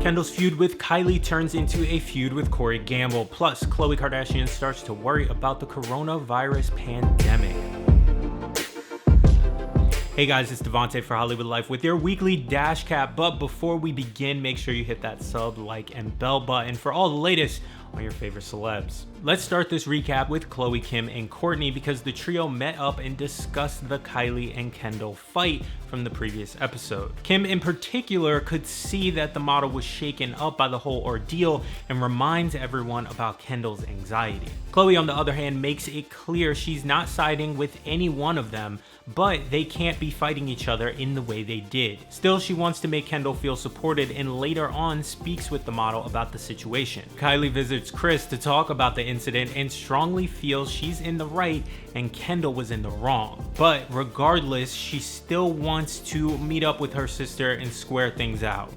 Kendall's feud with Kylie turns into a feud with Corey Gamble. Plus, Khloe Kardashian starts to worry about the coronavirus pandemic. Hey guys, it's Devante for Hollywood Life with your weekly dash cap. But before we begin, make sure you hit that sub, like, and bell button for all the latest on your favorite celebs. Let's start this recap with Khloe, Kim, and Kourtney because the trio met up and discussed the Kylie and Kendall fight from the previous episode. Kim in particular could see that the model was shaken up by the whole ordeal and reminds everyone about Kendall's anxiety. Khloe, on the other hand, makes it clear she's not siding with any one of them, but they can't be fighting each other in the way they did. Still, she wants to make Kendall feel supported and later on speaks with the model about the situation. Kylie visits Kris to talk about the incident and strongly feels she's in the right and Kendall was in the wrong. But regardless, she still wants to meet up with her sister and square things out.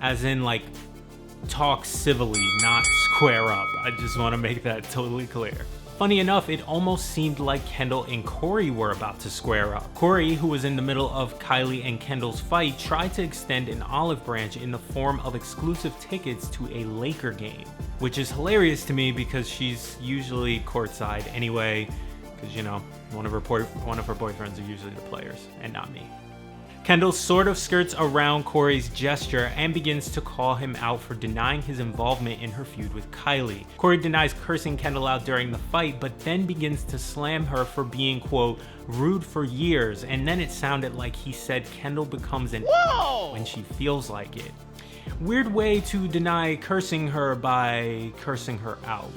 As in, like, talk civilly, not square up. I just want to make that totally clear. Funny enough, it almost seemed like Kendall and Corey were about to square up. Corey, who was in the middle of Kylie and Kendall's fight, tried to extend an olive branch in the form of exclusive tickets to a Laker game, which is hilarious to me because she's usually courtside anyway, because, you know, one of her boyfriends are usually the players and not me. Kendall sort of skirts around Corey's gesture and begins to call him out for denying his involvement in her feud with Kylie. Corey denies cursing Kendall out during the fight, but then begins to slam her for being, quote, rude for years, and then it sounded like he said Kendall becomes an when she feels like it. Weird way to deny cursing her by cursing her out,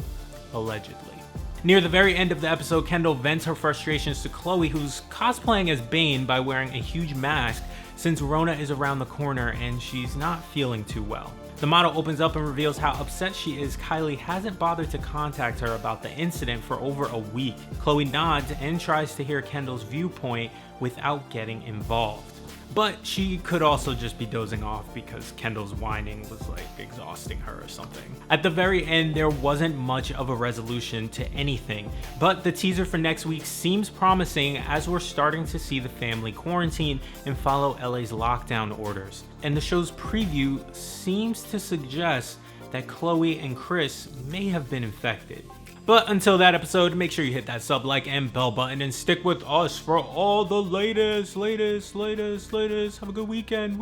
allegedly. Near the very end of the episode, Kendall vents her frustrations to Khloe, who's cosplaying as Bane by wearing a huge mask since Rona is around the corner and she's not feeling too well. The model opens up and reveals how upset she is Kylie hasn't bothered to contact her about the incident for over a week. Khloe nods and tries to hear Kendall's viewpoint without getting involved. But she could also just be dozing off because Kendall's whining was like exhausting her or something. At the very end, there wasn't much of a resolution to anything, but the teaser for next week seems promising as we're starting to see the family quarantine and follow LA's lockdown orders. And the show's preview seems to suggest that Khloe and Kris may have been infected. But until that episode, make sure you hit that sub, like, and bell button and stick with us for all the latest. Have a good weekend.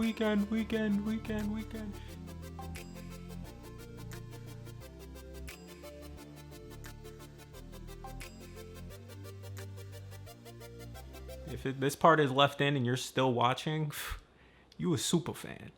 If this part is left in and you're still watching, you a super fan.